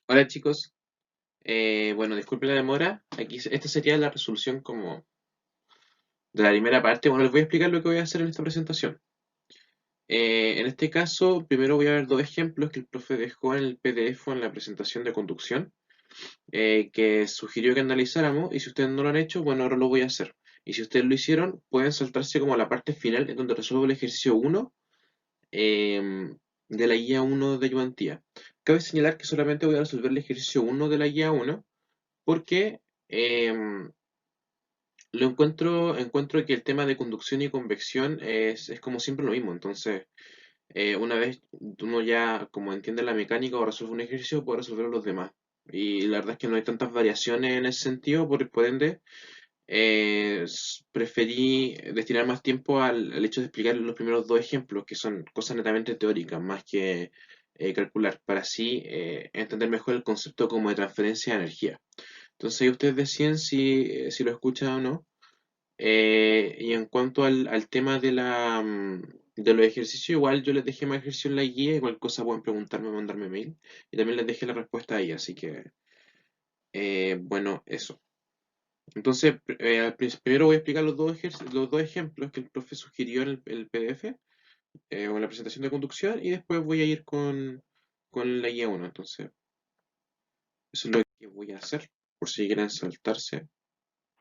Hola chicos, bueno, disculpen la demora. Esta sería la resolución como de la primera parte. Bueno, les voy a explicar lo que voy a hacer en esta presentación. En este caso, primero voy a ver dos ejemplos que el profe dejó en el PDF en la presentación de conducción, que sugirió que analizáramos, y si ustedes no lo han hecho, bueno, ahora lo voy a hacer. Y si ustedes lo hicieron, pueden saltarse como a la parte final en donde resuelvo el ejercicio 1 de la guía 1 de ayudantía. Cabe señalar que solamente voy a resolver el ejercicio 1 de la guía 1 porque encuentro que el tema de conducción y convección es como siempre lo mismo. Entonces, una vez uno ya como entiende la mecánica o resuelve un ejercicio, puede resolver los demás. Y la verdad es que no hay tantas variaciones en ese sentido, por ende, preferí destinar más tiempo al hecho de explicar los primeros dos ejemplos, que son cosas netamente teóricas, más que calcular, para así entender mejor el concepto como de transferencia de energía. Entonces, ahí ustedes deciden si lo escuchan o no. Y en cuanto al tema de los ejercicios, igual yo les dejé más ejercicio en la guía, igual cosa pueden preguntarme o mandarme mail, y también les dejé la respuesta ahí, así que, bueno, eso. Entonces, primero voy a explicar los dos ejemplos que el profe sugirió en el PDF, o en la presentación de conducción, y después voy a ir con la guía 1. Entonces, eso es lo que voy a hacer, por si quieren saltarse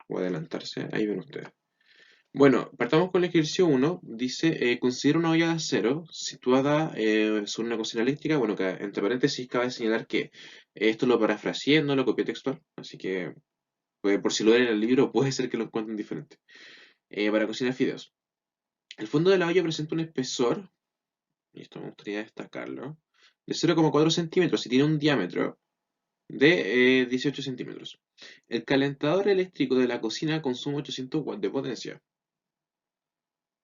o adelantarse, ahí ven ustedes. Bueno, partamos con el ejercicio 1. Dice, considera una olla de acero situada sobre una cocina eléctrica. Bueno, que entre paréntesis cabe señalar que esto lo parafraseé, no lo copié textual. Así que, pues, por si lo leen en el libro, puede ser que lo encuentren diferente. Para cocinar fideos. El fondo de la olla presenta un espesor, y esto me gustaría destacarlo, de 0,4 centímetros y tiene un diámetro de 18 centímetros. El calentador eléctrico de la cocina consume 800 watts de potencia.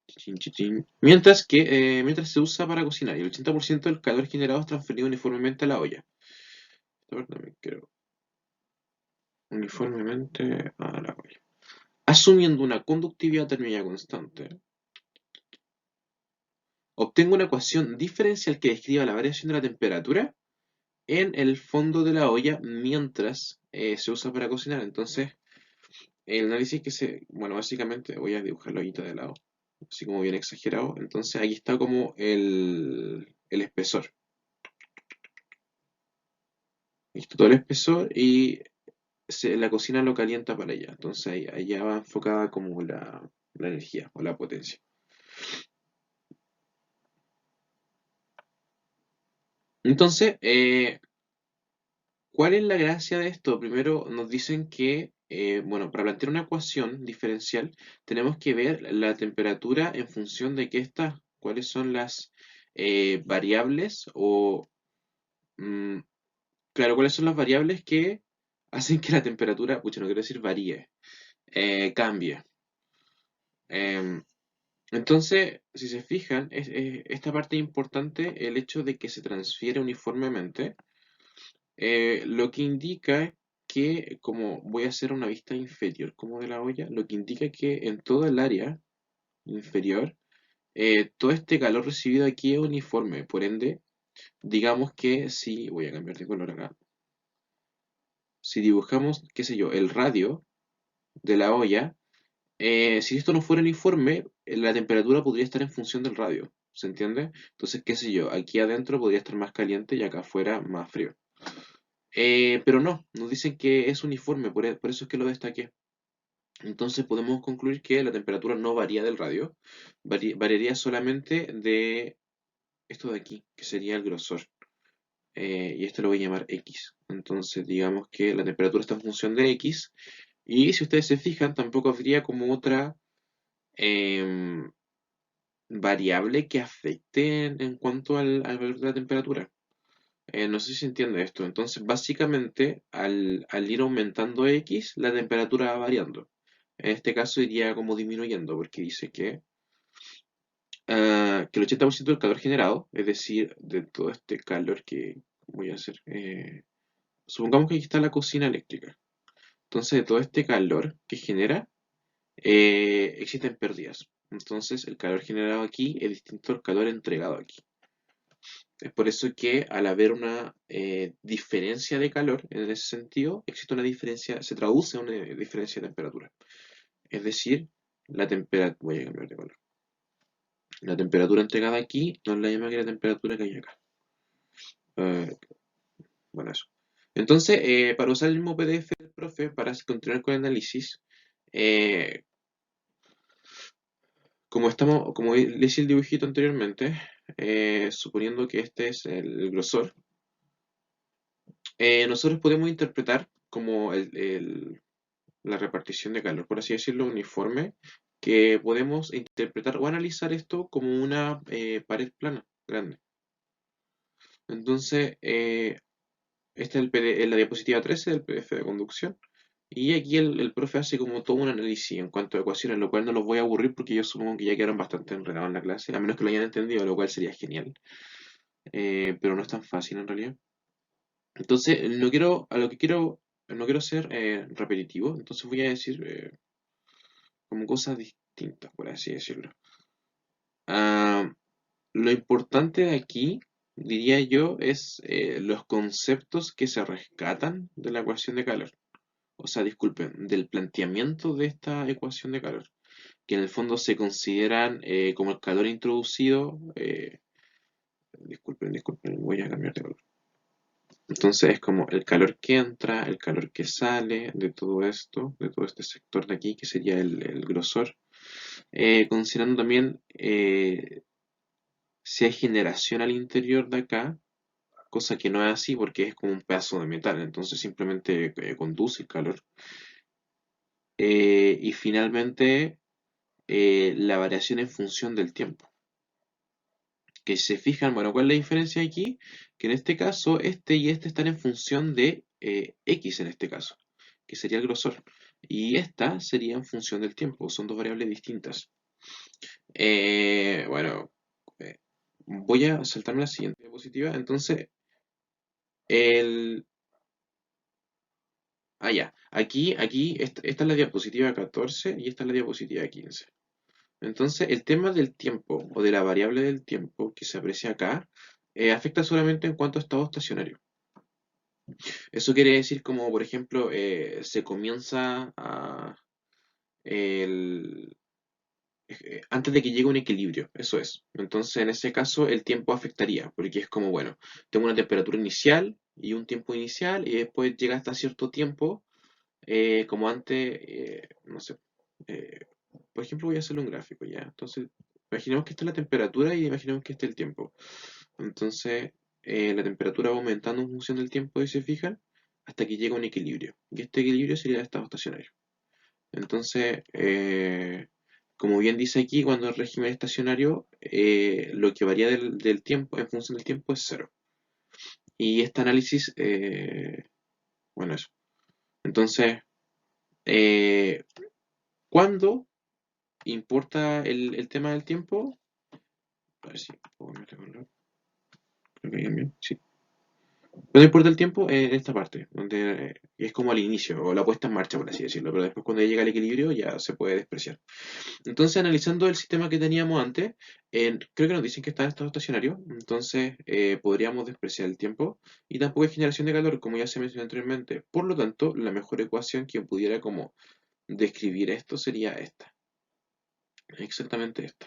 Chin, chin, chin. Mientras se usa para cocinar y el 80% del calor generado es transferido uniformemente a la olla. Esta parte también quiero. Uniformemente a la olla. Asumiendo una conductividad térmica constante, obtengo una ecuación diferencial que describa la variación de la temperatura en el fondo de la olla mientras se usa para cocinar. Entonces, el análisis bueno, básicamente voy a dibujar la ollita de lado, así como bien exagerado. Entonces, aquí está como el espesor. Listo, todo el espesor y la cocina lo calienta para ella. Entonces allá va enfocada como la energía o la potencia. Entonces, ¿cuál es la gracia de esto? Primero nos dicen que, bueno, para plantear una ecuación diferencial tenemos que ver la temperatura en función de qué está, cuáles son las variables mm, claro, cuáles son las variables que hacen que la temperatura, pucha, no quiero decir varíe, cambie. Em, Entonces, si se fijan, esta parte es importante, el hecho de que se transfiere uniformemente, lo que indica que, como voy a hacer una vista inferior como de la olla, lo que indica que en toda el área inferior, todo este calor recibido aquí es uniforme. Por ende, digamos que si, voy a cambiar de color acá, si dibujamos, qué sé yo, el radio de la olla, si esto no fuera uniforme, la temperatura podría estar en función del radio, ¿se entiende? Entonces, qué sé yo, aquí adentro podría estar más caliente y acá afuera más frío. Pero no, nos dicen que es uniforme, por eso es que lo destaqué. Entonces podemos concluir que la temperatura no varía del radio, variaría solamente de esto de aquí, que sería el grosor. Y esto lo voy a llamar X. Entonces digamos que la temperatura está en función de X. Y si ustedes se fijan, tampoco habría como otra em, variable que afecte en cuanto al valor de la temperatura. No sé si se entiende esto. Entonces, básicamente, al ir aumentando X, la temperatura va variando. En este caso iría como disminuyendo, porque dice que el 80% del calor generado, es decir, de todo este calor que voy a hacer, supongamos que aquí está la cocina eléctrica. Entonces, de todo este calor que genera, existen pérdidas. Entonces, el calor generado aquí es distinto al calor entregado aquí. Es por eso que al haber una diferencia de calor, en ese sentido, existe una diferencia, se traduce a una diferencia de temperatura. Es decir, la temperatura, voy a cambiar de color. La temperatura entregada aquí no es la misma que la temperatura que hay acá. Eh, bueno, eso. Entonces, para usar el mismo PDF del profe, para continuar con el análisis, eh, como le hice el dibujito anteriormente, suponiendo que este es el grosor, nosotros podemos interpretar como la repartición de calor, por así decirlo, uniforme, que podemos interpretar o analizar esto como una pared plana grande. Entonces, esta es la diapositiva 13 del PDF de conducción. Y aquí el profe hace como todo un análisis en cuanto a ecuaciones, lo cual no los voy a aburrir porque yo supongo que ya quedaron bastante enredados en la clase, a menos que lo hayan entendido, lo cual sería genial. Pero no es tan fácil en realidad. Entonces, no quiero ser repetitivo, entonces voy a decir como cosas distintas, por así decirlo. Ah, lo importante de aquí, diría yo, es los conceptos que se rescatan de la ecuación de calor. O sea, disculpen, del planteamiento de esta ecuación de calor, que en el fondo se consideran como el calor introducido. Disculpen, voy a cambiar de color. Entonces es como el calor que entra, el calor que sale de todo esto, de todo este sector de aquí, que sería el grosor. Considerando también si hay generación al interior de acá, cosa que no es así porque es como un pedazo de metal, entonces simplemente conduce el calor. Y finalmente la variación en función del tiempo. Que si se fijan, bueno, ¿cuál es la diferencia aquí? Que en este caso este y este están en función de X en este caso, que sería el grosor. Y esta sería en función del tiempo, son dos variables distintas. Bueno, eh, voy a saltarme la siguiente diapositiva. Entonces, el... Ah, ya. Aquí, esta es la diapositiva 14 y esta es la diapositiva 15. Entonces, el tema del tiempo o de la variable del tiempo que se aprecia acá afecta solamente en cuanto a estado estacionario. Eso quiere decir como, por ejemplo, se comienza el, antes de que llegue un equilibrio, eso es. Entonces, en ese caso, el tiempo afectaría, porque es como, bueno, tengo una temperatura inicial y un tiempo inicial y después llega hasta cierto tiempo, como antes, no sé, eh, por ejemplo, voy a hacerle un gráfico ya. Entonces, imaginemos que esta es la temperatura y imaginemos que este es el tiempo. Entonces, la temperatura va aumentando en función del tiempo, si se fijan, hasta que llega a un equilibrio. Y este equilibrio sería el estado estacionario. Entonces, como bien dice aquí, cuando el régimen estacionario, lo que varía del tiempo, en función del tiempo, es cero. Y este análisis, bueno, eso. Entonces, eh, ¿cuándo importa el tema del tiempo? A ver si puedo meter color. Creo que ahí bien. Sí. Cuando importa el tiempo, en esta parte, donde es como al inicio, o la puesta en marcha, por así decirlo, pero después cuando llega al equilibrio ya se puede despreciar. Entonces, analizando el sistema que teníamos antes, creo que nos dicen que está en estado estacionario, entonces podríamos despreciar el tiempo y tampoco hay generación de calor, como ya se mencionó anteriormente. Por lo tanto, la mejor ecuación que pudiera como describir esto sería esta, exactamente esta.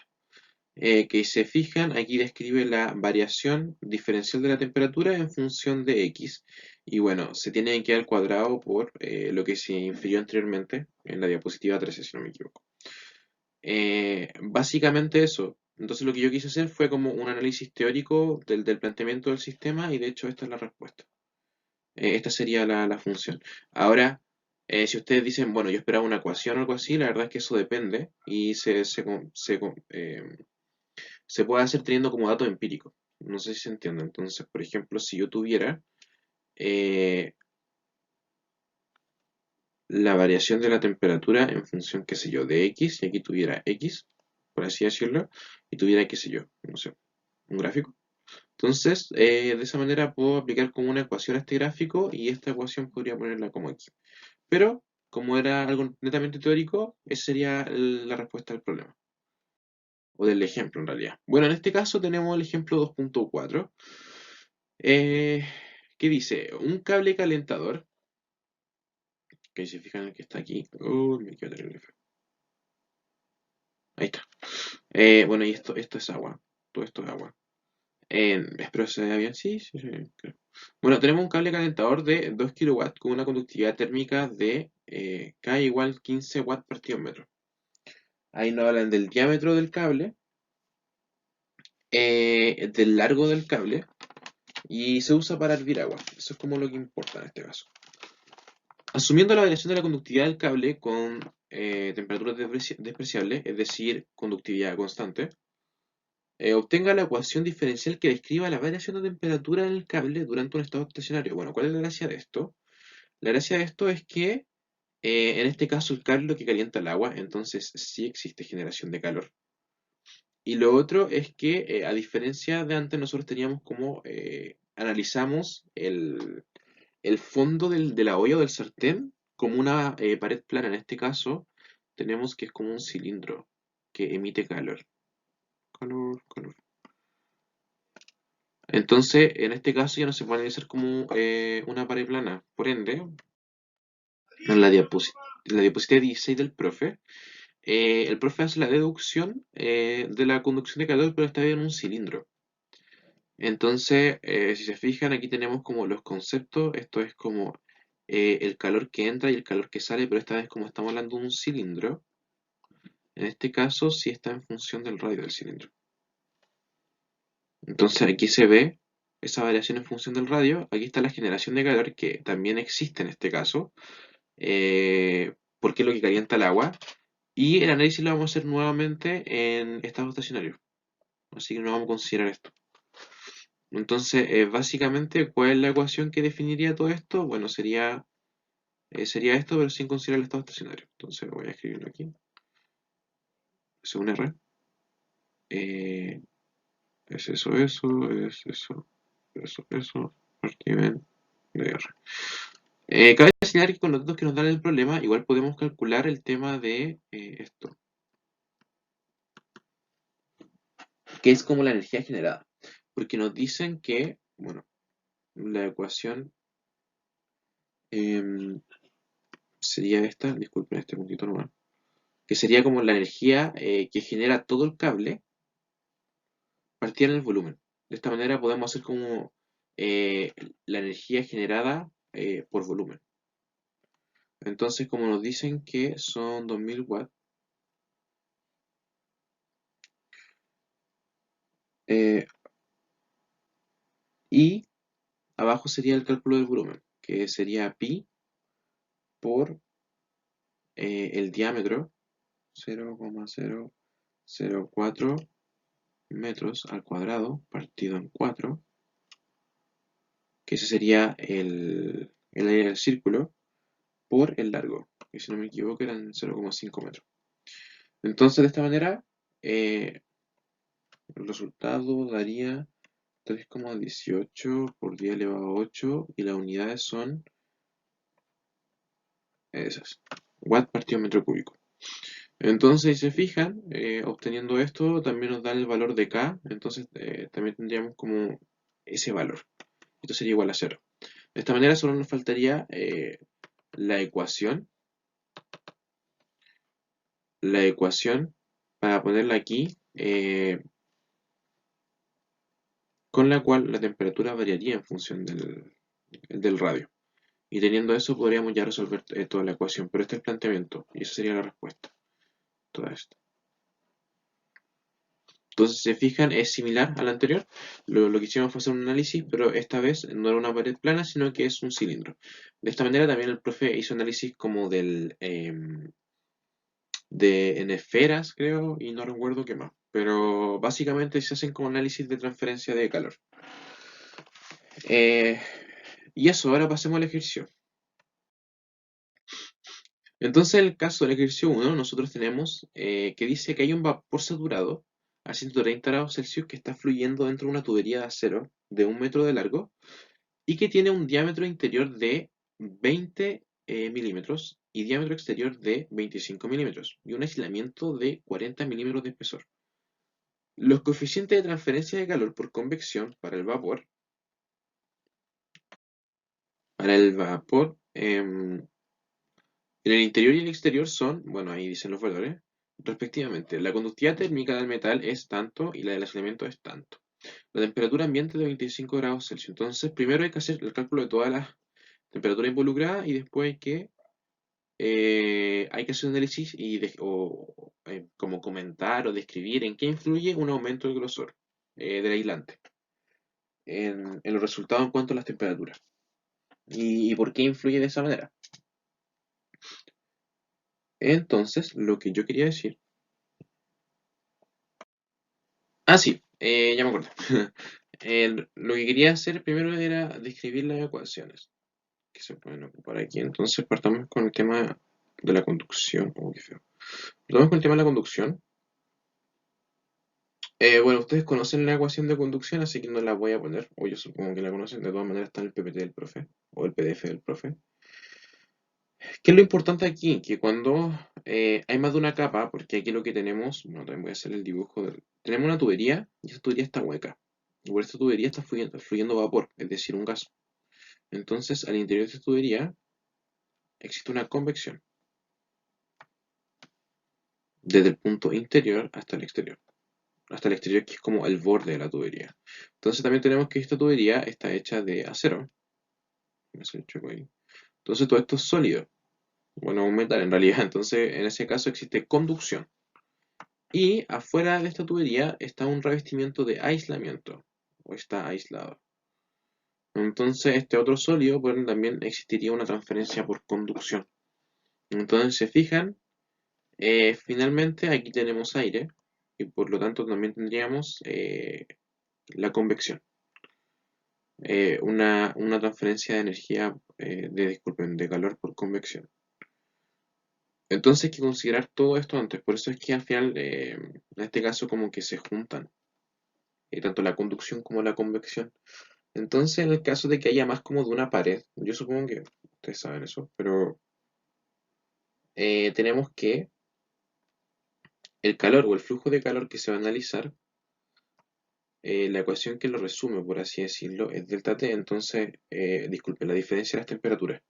Que se fijan, aquí describe la variación diferencial de la temperatura en función de X. Y bueno, se tiene que dar cuadrado por lo que se infirió anteriormente en la diapositiva 13, si no me equivoco. Básicamente eso. Entonces lo que yo quise hacer fue como un análisis teórico del planteamiento del sistema y de hecho esta es la respuesta. Esta sería la función. Ahora, si ustedes dicen, bueno, yo esperaba una ecuación o algo así, la verdad es que eso depende y se puede hacer teniendo como dato empírico. No sé si se entiende. Entonces, por ejemplo, si yo tuviera eh, la variación de la temperatura en función, qué sé yo, de X, y aquí tuviera X, por así decirlo, y tuviera, qué sé yo, no sé, un gráfico. Entonces, de esa manera puedo aplicar como una ecuación a este gráfico y esta ecuación podría ponerla como X. Pero, como era algo netamente teórico, esa sería la respuesta al problema. o del ejemplo en realidad. Bueno, en este caso tenemos el ejemplo 2.4, eh, que dice, un cable calentador, que si se fijan en el que está aquí, me quedo terrible feo. Ahí está. Bueno, y esto es agua, todo esto es agua. Espero que se vea bien, sí, sí, sí, creo. Bueno, tenemos un cable calentador de 2 kilowatts con una conductividad térmica de K igual 15 watts por metro. Ahí nos hablan del diámetro del cable, del largo del cable, y se usa para hervir agua. Eso es como lo que importa en este caso. Asumiendo la variación de la conductividad del cable con temperaturas despreciables, es decir, conductividad constante, obtenga la ecuación diferencial que describa la variación de temperatura del cable durante un estado estacionario. Bueno, ¿cuál es la gracia de esto? La gracia de esto es que en este caso el cable es lo que calienta el agua, entonces sí existe generación de calor. Y lo otro es que, a diferencia de antes, nosotros teníamos como analizamos el fondo de la olla o del sartén como una pared plana. En este caso, tenemos que es como un cilindro que emite calor. Calor, calor. Entonces, en este caso ya no se puede analizar como una pared plana. Por ende, en la diapositiva 16 del profe, el profe hace la deducción de la conducción de calor, pero esta vez en un cilindro. Entonces, si se fijan, aquí tenemos como los conceptos, esto es como el calor que entra y el calor que sale, pero esta vez como estamos hablando de un cilindro, en este caso sí está en función del radio del cilindro. Entonces aquí se ve esa variación en función del radio, aquí está la generación de calor que también existe en este caso, porque es lo que calienta el agua, y el análisis lo vamos a hacer nuevamente en estado estacionario, así que no vamos a considerar esto. Entonces, básicamente, ¿cuál es la ecuación que definiría todo esto? Bueno, sería esto, pero sin considerar el estado estacionario. Entonces, voy a escribirlo aquí. Es un R. Eh, es eso, partimen de R. Cabe señalar que con los datos que nos dan el problema, igual podemos calcular el tema de esto, que es como la energía generada. Porque nos dicen que, bueno, la ecuación em, sería esta, disculpen este puntito nomás, que sería como la energía que genera todo el cable partida en el volumen. De esta manera podemos hacer como eh, la energía generada por volumen. Entonces, como nos dicen que son 2000 watts, eh, y abajo sería el cálculo del volumen, que sería pi por el diámetro 0,004 metros al cuadrado partido en 4, que ese sería el área del círculo, por el largo, que si no me equivoco eran 0,5 metros. Entonces, de esta manera, el resultado daría 3,18 por 10 elevado a 8 y las unidades son esas, watt partido metro cúbico. Entonces, si se fijan, obteniendo esto también nos da el valor de K, entonces también tendríamos como ese valor. Esto sería igual a 0. De esta manera solo nos faltaría la ecuación, la ecuación para ponerla aquí, con la cual la temperatura variaría en función del radio. Y teniendo eso podríamos ya resolver toda la ecuación, pero este es el planteamiento y esa sería la respuesta. Toda esto. Entonces, si se fijan, es similar al anterior. Lo que hicimos fue hacer un análisis, pero esta vez no era una pared plana, sino que es un cilindro. De esta manera también el profe hizo análisis como en esferas, creo, y no recuerdo qué más. Pero básicamente se hacen como análisis de transferencia de calor. Eh, y eso, ahora pasemos al ejercicio. Entonces, en el caso del ejercicio 1, nosotros tenemos que dice que hay un vapor saturado a 130 grados Celsius que está fluyendo dentro de una tubería de acero de 1 metro de largo y que tiene un diámetro interior de 20 milímetros y diámetro exterior de 25 milímetros y un aislamiento de 40 milímetros de espesor. Los coeficientes de transferencia de calor por convección para el vapor, en el interior y el exterior son, bueno, ahí dicen los valores, respectivamente. La conductividad térmica del metal es tanto y la del aislamiento es tanto. La temperatura ambiente de 25 grados Celsius. Entonces, primero hay que hacer el cálculo de todas las temperaturas involucradas y después hay que hacer un análisis como comentar o describir en qué influye un aumento del grosor del aislante en los resultados en cuanto a las temperaturas y por qué influye de esa manera. Entonces, lo que yo quería decir. Ah, sí, ya me acuerdo. Lo que quería hacer primero era describir las ecuaciones que se pueden ocupar aquí. Entonces, partamos con el tema de la conducción. Oh, qué feo. Partamos con el tema de la conducción. Bueno, ustedes conocen la ecuación de conducción, así que no la voy a poner, o yo supongo que la conocen, de todas maneras está en el PPT del profe, o el PDF del profe. ¿Qué es lo importante aquí? Que cuando hay más de una capa, porque aquí lo que tenemos, bueno, también voy a hacer el dibujo, tenemos una tubería y esta tubería está hueca. Y por esta tubería está fluyendo vapor, es decir, un gas. Entonces, al interior de esta tubería existe una convección, desde el punto interior hasta el exterior. Hasta el exterior, que es como el borde de la tubería. Entonces, también tenemos que esta tubería está hecha de acero. Entonces, todo esto es sólido. Bueno, un metal en realidad. Entonces, en ese caso existe conducción. Y afuera de esta tubería está un revestimiento de aislamiento, o está aislado. Entonces, este otro sólido, bueno, también existiría una transferencia por conducción. Entonces, se fijan, finalmente aquí tenemos aire, y por lo tanto también tendríamos la convección. Una transferencia de energía, disculpen, de calor por convección. Entonces hay que considerar todo esto antes, por eso es que al final, en este caso, como que se juntan, tanto la conducción como la convección. Entonces, en el caso de que haya más como de una pared, yo supongo que ustedes saben eso, pero tenemos que el calor o el flujo de calor que se va a analizar, la ecuación que lo resume, por así decirlo, es delta T, entonces, disculpe, la diferencia de las temperaturas.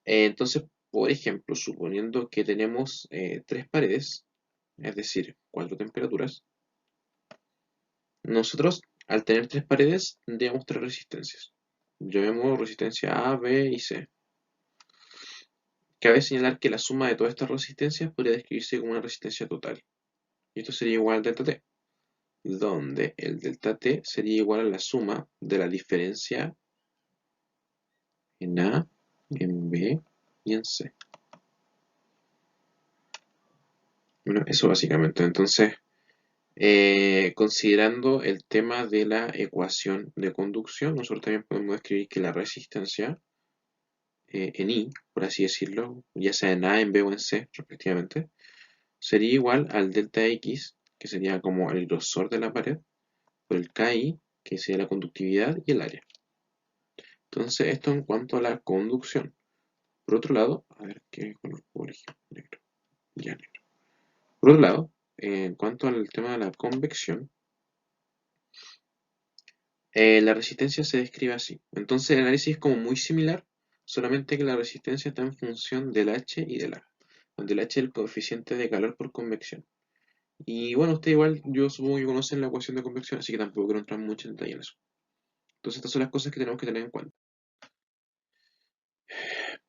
Entonces, por ejemplo, suponiendo que tenemos tres paredes, es decir, cuatro temperaturas, nosotros al tener tres paredes tendríamos tres resistencias. Llamemos resistencia A, B y C. Cabe señalar que la suma de todas estas resistencias podría describirse como una resistencia total. Y esto sería igual al delta T, donde el delta T sería igual a la suma de la diferencia en A, en B y en C. Bueno, eso básicamente. Entonces, considerando el tema de la ecuación de conducción, nosotros también podemos escribir que la resistencia en I, por así decirlo, ya sea en A, en B o en C, respectivamente, sería igual al delta X, que sería como el grosor de la pared, por el KI, que sería la conductividad, y el área. Entonces, esto en cuanto a la conducción. Por otro lado, a ver qué color puedo elegir, negro, ya negro. Por otro lado, en cuanto al tema de la convección, la resistencia se describe así. Entonces, el análisis es como muy similar, solamente que la resistencia está en función del H y del A, donde el H es el coeficiente de calor por convección. Y bueno, usted igual, yo supongo que conocen la ecuación de convección, así que tampoco quiero entrar mucho en detalle en eso. Entonces, estas son las cosas que tenemos que tener en cuenta.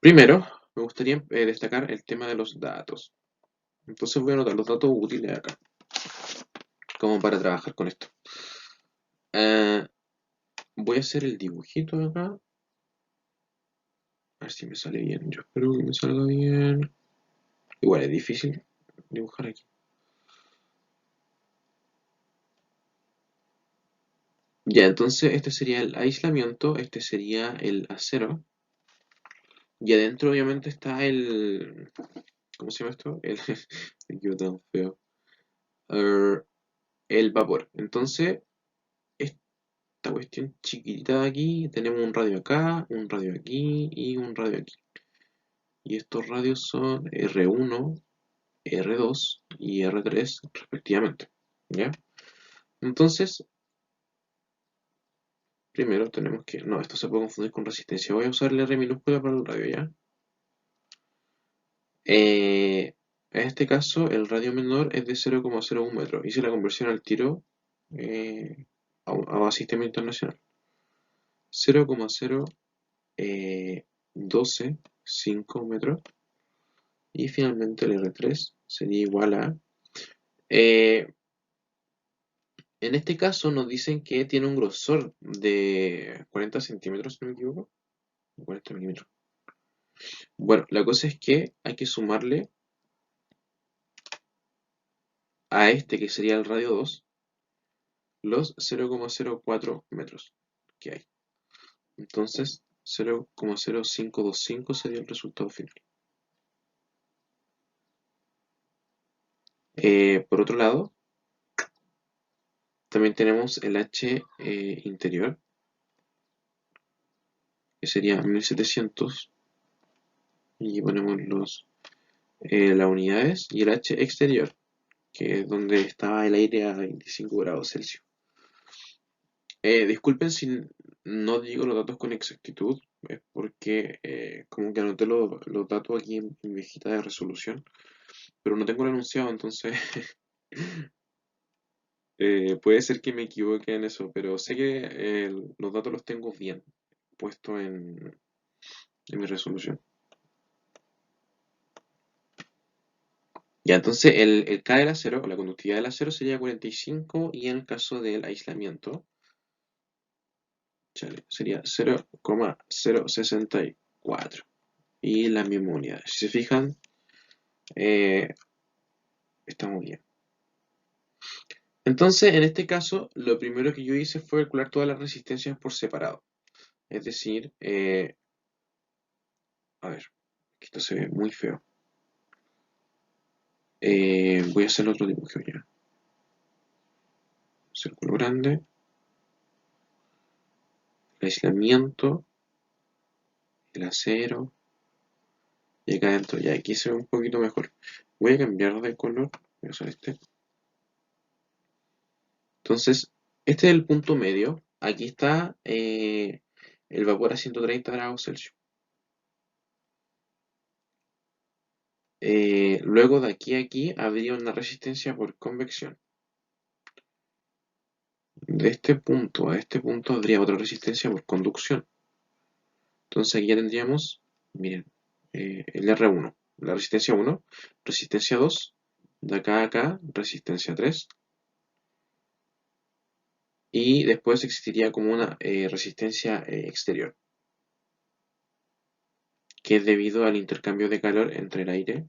Primero, me gustaría destacar el tema de los datos. Entonces voy a anotar los datos útiles acá, como para trabajar con esto. Eh, Voy a hacer el dibujito acá. A ver si me sale bien. Yo espero que me salga bien. Igual es difícil dibujar aquí. Ya, entonces este sería el aislamiento, este sería el acero. Y adentro obviamente está el... ¿Cómo se llama esto? Me quedo tan feo. Er, el vapor. Entonces, esta cuestión chiquitita de aquí, tenemos un radio acá, un radio aquí y un radio aquí. Y estos radios son R1, R2 y R3 respectivamente. ¿Ya? Entonces, primero tenemos que... No, esto se puede confundir con resistencia. Voy a usar el R minúscula para el radio, ¿ya? En este caso, el radio menor es de 0,01 metros. Hice la conversión al tiro a sistema internacional. 0,012,5 metros. Y finalmente el R3 sería igual a... eh, en este caso nos dicen que tiene un grosor de 40 centímetros, si no me equivoco. 40 milímetros. Bueno, la cosa es que hay que sumarle a este, que sería el radio 2, los 0,04 metros que hay. Entonces, 0,0525 sería el resultado final. Por otro lado, también tenemos el H interior, que sería 1700, y ponemos las unidades, y el H exterior, que es donde estaba el aire a 25 grados Celsius. Disculpen si no digo los datos con exactitud, es porque como que anoté los datos aquí en mi hojita de resolución, pero no tengo el enunciado, entonces puede ser que me equivoque en eso, pero sé que los datos los tengo bien puestos en mi resolución. Ya, entonces el K del acero, o la conductividad del acero sería 45, y en el caso del aislamiento, chale, sería 0,064. Y las mismas unidades. Si se fijan, eh, estamos bien. Entonces, en este caso, lo primero que yo hice fue calcular todas las resistencias por separado. Es decir, a ver, que esto se ve muy feo. Voy a hacer otro dibujo ya. Círculo grande, el aislamiento, el acero, y acá adentro ya aquí se ve un poquito mejor. Voy a cambiar de color, voy a usar este. Entonces, este es el punto medio. Aquí está el vapor a 130 grados Celsius. Luego de aquí a aquí habría una resistencia por convección. De este punto a este punto habría otra resistencia por conducción. Entonces aquí ya tendríamos, miren, el R1, la resistencia 1, resistencia 2, de acá a acá, resistencia 3, y después existiría como una resistencia exterior, que es debido al intercambio de calor entre el aire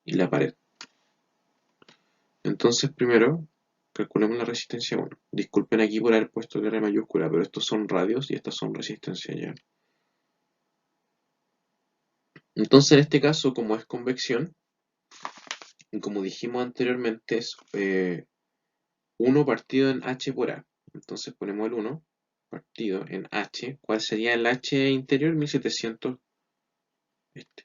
y la pared. Entonces primero calculemos la resistencia 1. Disculpen aquí por haber puesto el R mayúscula, pero estos son radios y estas son resistencias ya. Entonces en este caso, como es convección, y como dijimos anteriormente, es 1 partido en H por A. Entonces ponemos el 1 partido en H. ¿Cuál sería el H interior? 1700. Este.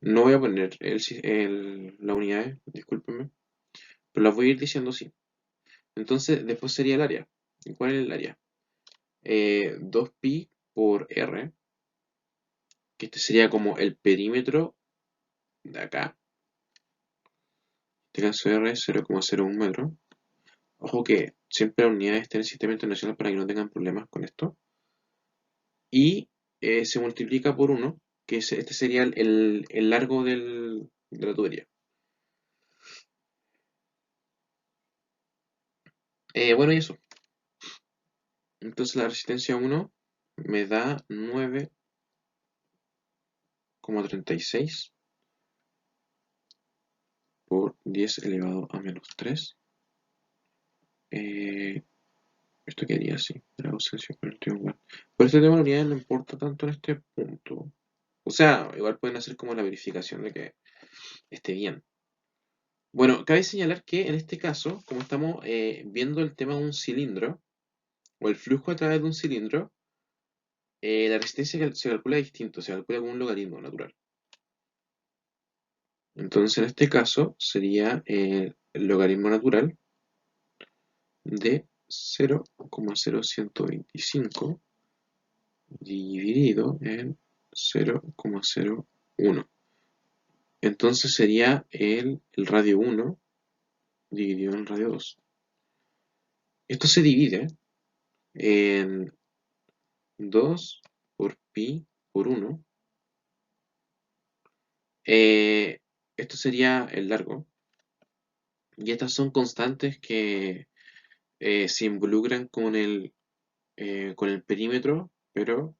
No voy a poner las unidades, discúlpenme, pero las voy a ir diciendo así. Entonces después sería el área. ¿Y cuál es el área? 2pi por R, que este sería como el perímetro de acá. En este caso R es 0,01 metro. Ojo que siempre las unidades estén en el sistema internacional para que no tengan problemas con esto. Y se multiplica por 1, que este sería el largo de la tubería. Bueno, y eso. Entonces la resistencia 1 me da 9,36 por 10 elevado a menos 3. Eh, Esto quedaría así, grados Celsius por el triángulo. Pero este tema de unidades no importa tanto en este punto. O sea, igual pueden hacer como la verificación de que esté bien. Bueno, cabe señalar que en este caso, como estamos viendo el tema de un cilindro, o el flujo a través de un cilindro, la resistencia se calcula distinto, se calcula con un logaritmo natural. Entonces en este caso sería el logaritmo natural de 0,0125 dividido en 0,01. Entonces sería el radio 1 dividido en el radio 2. Esto se divide en 2 por pi por 1. Eh, Esto sería el largo. Y estas son constantes que se involucran con el perímetro, pero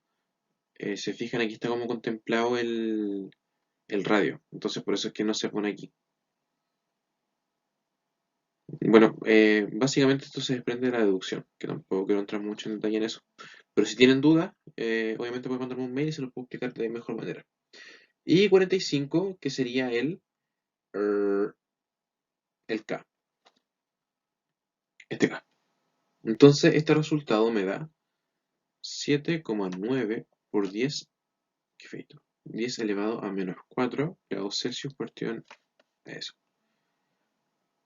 se fijan aquí está como contemplado el radio. Entonces por eso es que no se pone aquí. Bueno, básicamente esto se desprende de la deducción, que tampoco quiero entrar mucho en detalle en eso. Pero si tienen dudas, obviamente pueden mandarme un mail y se los puedo explicar de mejor manera. Y 45, que sería er, el K, este K. Entonces, este resultado me da 7,9 por 10, qué feito, 10 elevado a menos 4 grados Celsius partido en eso.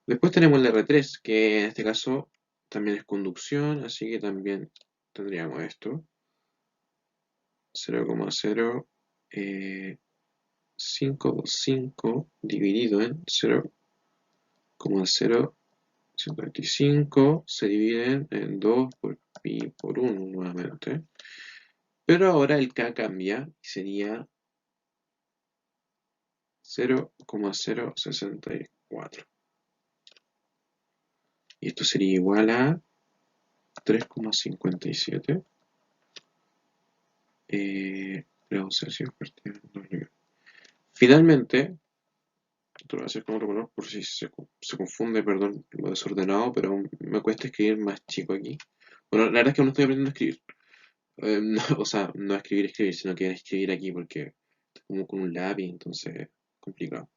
Después tenemos el R3, que en este caso también es conducción, así que también tendríamos esto. 0,0525 dividido en 0,0125 se dividen en 2 por pi por 1 nuevamente. Pero ahora el K cambia y sería 0,064. Y esto sería igual a 3,57 grados Celsius partido en W. Finalmente, esto lo voy a hacer con otro color por si se confunde, perdón, lo desordenado, pero aún me cuesta escribir más chico aquí. Bueno, la verdad es que aún no estoy aprendiendo a escribir. O sea, no a escribir, sino que a escribir aquí porque como con un lápiz, entonces complicado.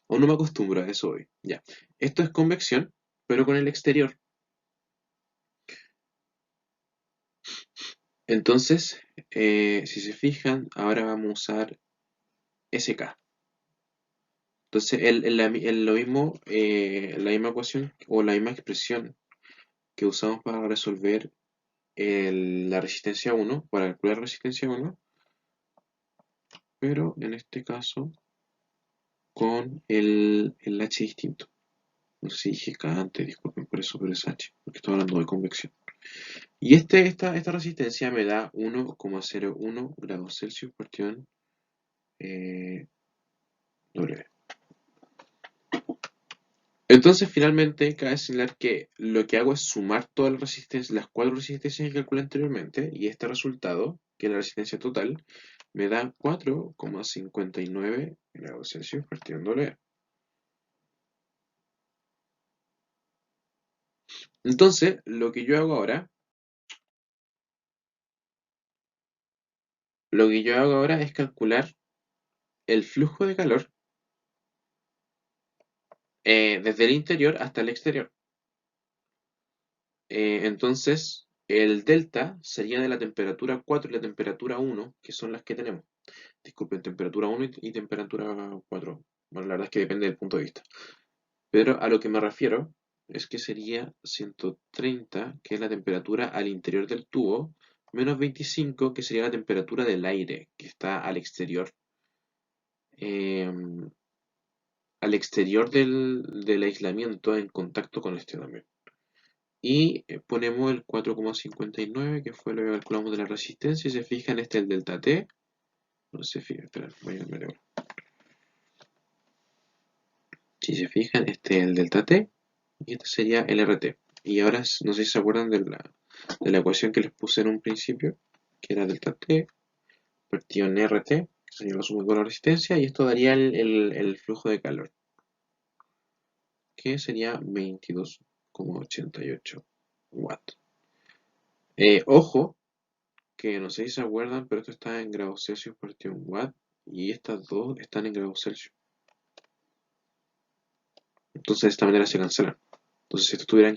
Aún no me acostumbro a eso hoy. Ya. Esto es convección, pero con el exterior. Entonces, si se fijan, ahora vamos a usar SK. Entonces, lo mismo, la misma ecuación o la misma expresión que usamos para resolver la resistencia 1, para calcular la resistencia 1, pero en este caso con el H distinto. No sé si dije K antes, disculpen por eso, pero es H, porque estoy hablando de convección. Y esta resistencia me da 1,01 grados Celsius partido en W. Entonces, finalmente, cabe señalar que lo que hago es sumar todas las resistencias, las cuatro resistencias que calculé anteriormente, y este resultado, que es la resistencia total, me da 4,59 grados Celsius partido en W. Entonces, lo que yo hago ahora es calcular el flujo de calor desde el interior hasta el exterior. Entonces, el delta sería de la temperatura 4 y la temperatura 1, que son las que tenemos. Disculpen, temperatura 1 y temperatura 4. Bueno, la verdad es que depende del punto de vista. Pero a lo que me refiero es que sería 130, que es la temperatura al interior del tubo, menos 25, que sería la temperatura del aire, que está em, al exterior del aislamiento en contacto con este también. Y ponemos el 4,59, que fue lo que calculamos de la resistencia, y se fijan, este es el delta T. No se fijan, espera, voy a cambiar ahora. Si se fijan, este es el delta T y este sería el RT. Y ahora no sé si se acuerdan de la ecuación que les puse en un principio, que era delta T partido en RT, que sería la suma de la resistencia, y esto daría el flujo de calor, que sería 22,88 watts. Ojo, que no sé si se acuerdan, pero esto está en grados Celsius partido en watt, y estas dos están en grados Celsius. Entonces de esta manera se cancelan. Entonces si esto estuviera en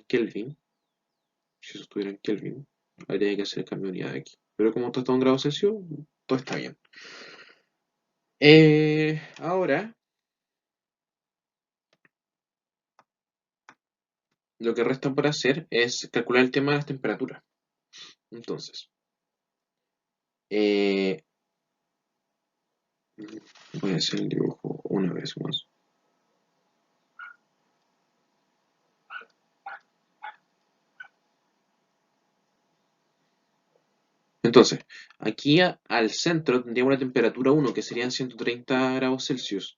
Kelvin, habría que hacer el cambio de unidad aquí. Pero como todo está en grados Celsius, todo está bien. Ahora lo que resta por hacer es calcular el tema de las temperaturas. Entonces, eh, voy a hacer el dibujo una vez más. Entonces, aquí al centro tendríamos la temperatura 1, que serían 130 grados Celsius.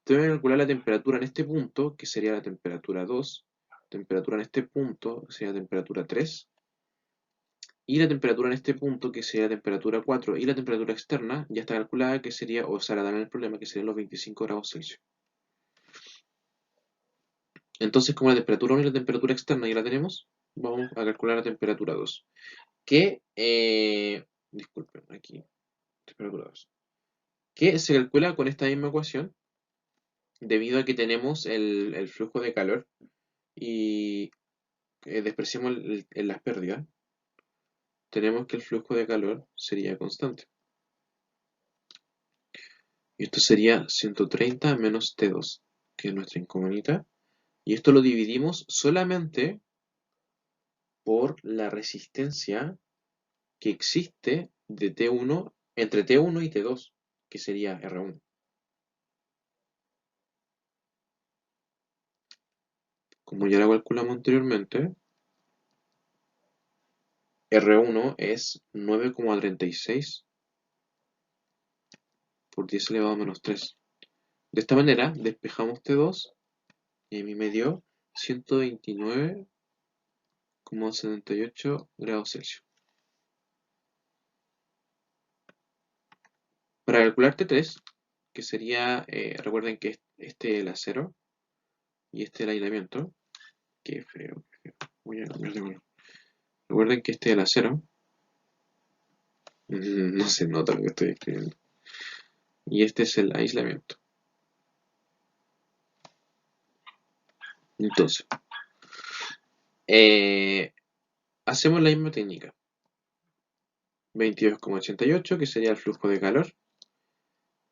Tengo que calcular la temperatura en este punto, que sería la temperatura 2. Temperatura en este punto sería la temperatura 3. Y la temperatura en este punto, que sería la temperatura 4. Y la temperatura externa ya está calculada, que sería, o sea, la dan en el problema, que serían los 25 grados Celsius. Entonces, como la temperatura 1 y la temperatura externa ya la tenemos, vamos a calcular la temperatura 2. Que, disculpen, aquí, temperatura 2. Que se calcula con esta misma ecuación, debido a que tenemos el flujo de calor y despreciamos las pérdidas, tenemos que el flujo de calor sería constante. Y esto sería 130 menos T2, que es nuestra incógnita. Y esto lo dividimos solamente por la resistencia que existe de T1 entre T1 y T2, que sería R1. Como ya lo calculamos anteriormente, R1 es 9,36 por 10 elevado a menos 3. De esta manera despejamos T2 y a mí me dio 129,78 grados Celsius. Para calcular T3, que sería, recuerden que este es el acero y este es el aislamiento. Qué feo, qué feo. Voy a cambiar de color. Recuerden que este es el acero. No se nota lo que estoy escribiendo. Y este es el aislamiento. Entonces, eh, hacemos la misma técnica. 22,88, que sería el flujo de calor.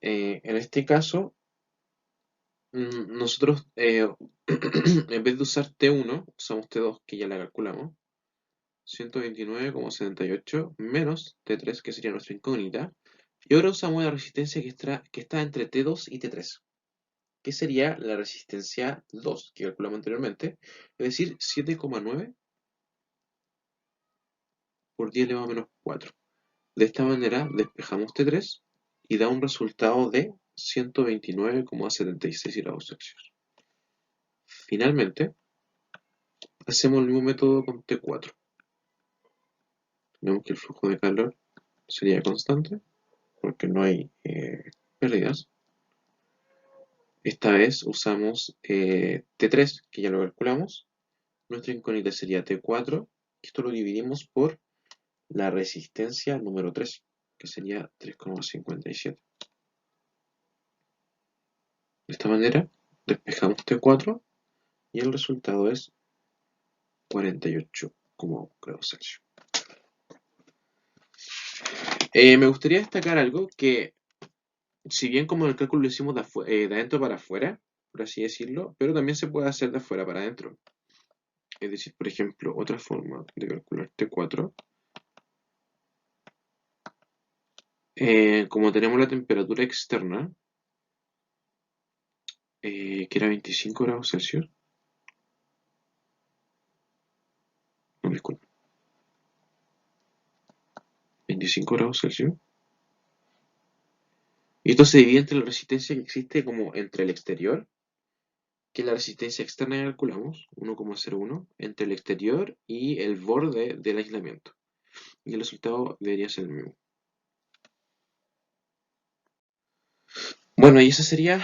En este caso, nosotros, en vez de usar T1, usamos T2, que ya la calculamos. 129,78 menos T3, que sería nuestra incógnita. Y ahora usamos la resistencia que está entre T2 y T3, que sería la resistencia 2, que calculamos anteriormente, es decir, 7,9 por 10 elevado a menos 4. De esta manera despejamos T3 y da un resultado de 129,76 grados Celsius. Finalmente, hacemos el mismo método con T4. Vemos que el flujo de calor sería constante, porque no hay pérdidas. Esta vez usamos T3, que ya lo calculamos. Nuestra incógnita sería T4, y esto lo dividimos por la resistencia número 3, que sería 3,57. De esta manera, despejamos T4 y el resultado es 48,1 grados Celsius. Me gustaría destacar algo que, si bien como en el cálculo lo hicimos de adentro para afuera, por así decirlo, pero también se puede hacer de afuera para adentro. Es decir, por ejemplo, otra forma de calcular T4, como tenemos la temperatura externa, que era 25 grados Celsius, no, disculpe, 25 grados Celsius, y esto se divide entre la resistencia que existe como entre el exterior, que es la resistencia externa que calculamos, 1,01, entre el exterior y el borde del aislamiento. Y el resultado debería ser el mismo. Bueno, y esa sería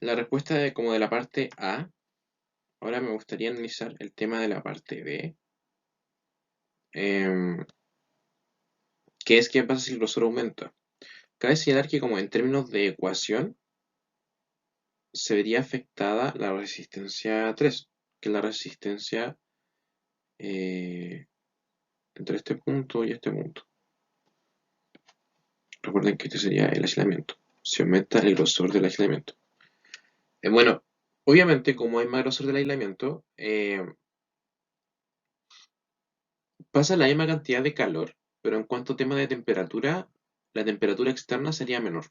la respuesta como de la parte A. Ahora me gustaría analizar el tema de la parte B. ¿Qué es qué pasa si el grosor aumenta? Cabe señalar que como en términos de ecuación se vería afectada la resistencia 3, que es la resistencia entre este punto y este punto. Recuerden que este sería el aislamiento. Se aumenta el grosor del aislamiento. Bueno, obviamente como hay más grosor del aislamiento, pasa la misma cantidad de calor, pero en cuanto a tema de temperatura, la temperatura externa sería menor.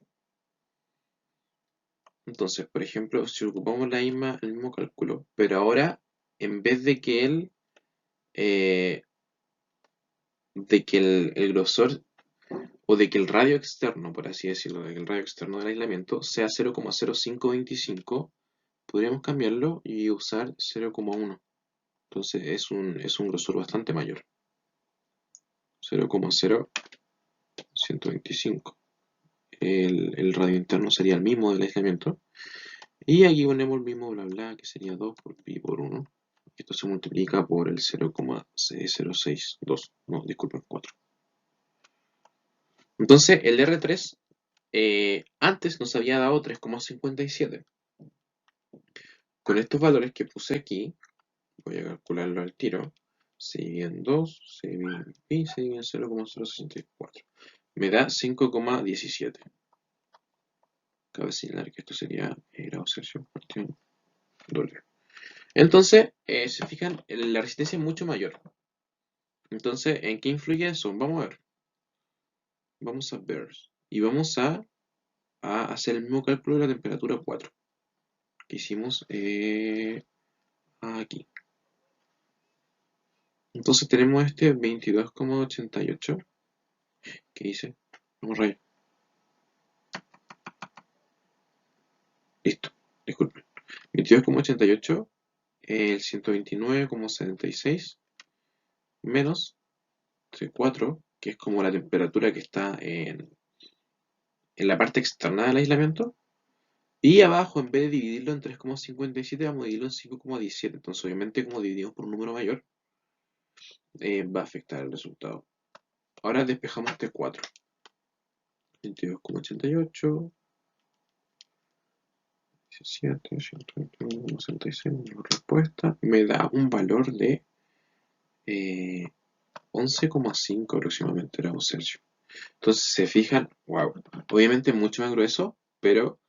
Entonces, por ejemplo, si ocupamos el mismo cálculo, pero ahora, en vez eh, de que el grosor o de que el radio externo, por así decirlo, de que el radio externo del aislamiento sea 0,0525, podríamos cambiarlo y usar 0,1. Entonces es un grosor bastante mayor. 0,0125. El radio interno sería el mismo del aislamiento. Y aquí ponemos el mismo bla bla, que sería 2 por pi por 1. Esto se multiplica por el 0,062. No, disculpen, 4. Entonces el R3 antes nos había dado 3,57. Con estos valores que puse aquí, voy a calcularlo al tiro. Se divide en 2, se divide en pi, se divide en 0,064. Me da 5,17. Cabe señalar que esto sería grado Celsius partido doble. Entonces, se fijan, la resistencia es mucho mayor. Entonces, ¿en qué influye eso? Vamos a ver. Vamos a ver. Y vamos a hacer el mismo cálculo de la temperatura 4 que hicimos aquí. Entonces tenemos este 22,88 que dice, vamos a rayar. Listo, disculpen. 22,88, el 129,76 menos 4, que es como la temperatura que está en la parte externa del aislamiento. Y abajo, en vez de dividirlo en 3,57, vamos a dividirlo en 5,17. Entonces, obviamente, como dividimos por un número mayor, va a afectar el resultado. Ahora despejamos este 4. 22,88, 17, 121,66, respuesta. Me da un valor de 11,5 aproximadamente grados Celsius. Entonces, se fijan, wow, obviamente mucho más grueso, pero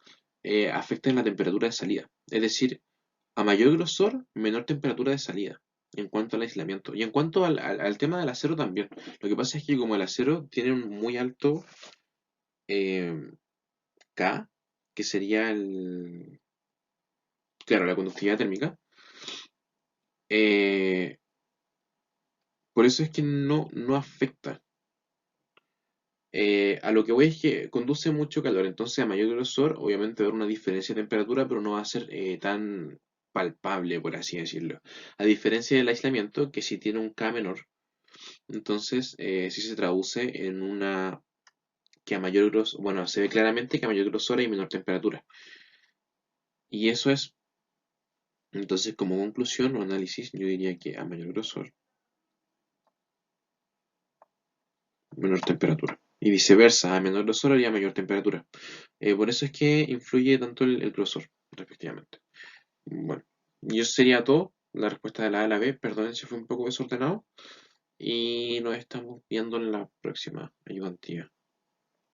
afecta en la temperatura de salida. Es decir, a mayor grosor, menor temperatura de salida en cuanto al aislamiento. Y en cuanto al tema del acero también. Lo que pasa es que como el acero tiene un muy alto eh, K, que sería claro, la conductividad térmica, eh, por eso es que no afecta. A lo que voy es que conduce mucho calor, entonces a mayor grosor obviamente va a haber una diferencia de temperatura, pero no va a ser tan palpable, por así decirlo. A diferencia del aislamiento, que si tiene un K menor, entonces sí se traduce en una que a mayor grosor, bueno, se ve claramente que a mayor grosor hay menor temperatura. Y eso es, entonces como conclusión o análisis, yo diría que a mayor grosor, menor temperatura. Y viceversa, a menor grosor habría mayor temperatura. Por eso es que influye tanto el grosor, respectivamente. Bueno, y eso sería todo. La respuesta de la A a la B, perdonen si fue un poco desordenado. Y nos estamos viendo en la próxima ayudantía.